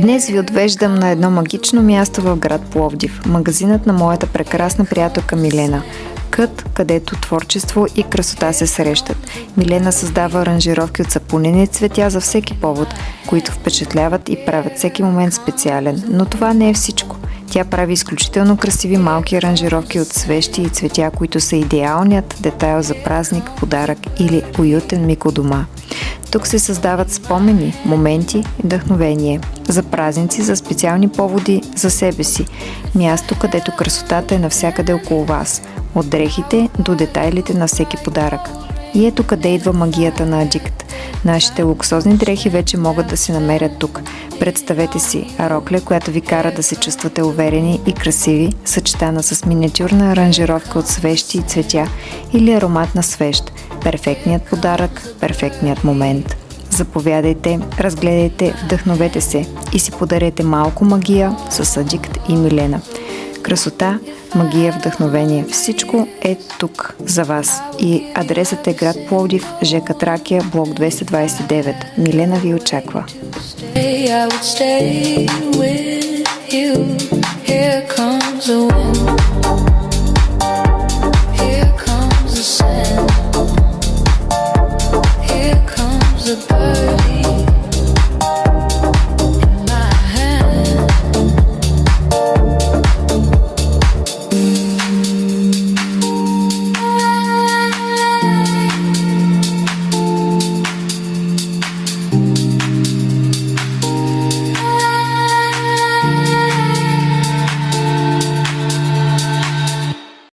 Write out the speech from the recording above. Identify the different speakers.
Speaker 1: Днес ви отвеждам на едно магично място в град Пловдив, магазинът на моята прекрасна приятелка Милена. Кът, където творчество и красота се срещат. Милена създава аранжировки от сапунени цветя за всеки повод, които впечатляват и правят всеки момент специален. Но това не е всичко. Тя прави изключително красиви малки аранжировки от свещи и цветя, които са идеалният детайл за празник, подарък или уютен миг у дома. Тук се създават спомени, моменти и вдъхновение. За празници, за специални поводи, за себе си. Място, където красотата е навсякъде около вас. От дрехите до детайлите на всеки подарък. И ето къде идва магията на Адикт. Нашите луксозни дрехи вече могат да се намерят тук. Представете си рокля, която ви кара да се чувствате уверени и красиви, съчетана с миниатюрна аранжировка от свещи и цветя или аромат на свещ. Перфектният подарък, перфектният момент. Заповядайте, разгледайте, вдъхновете се и си подарете малко магия с Адикт и Милена. Красота, магия, вдъхновение. Всичко е тук за вас. И адресът е град Пловдив, ЖК Тракия, блок 229. Милена ви очаква. I would stay with you. Here comes the wind.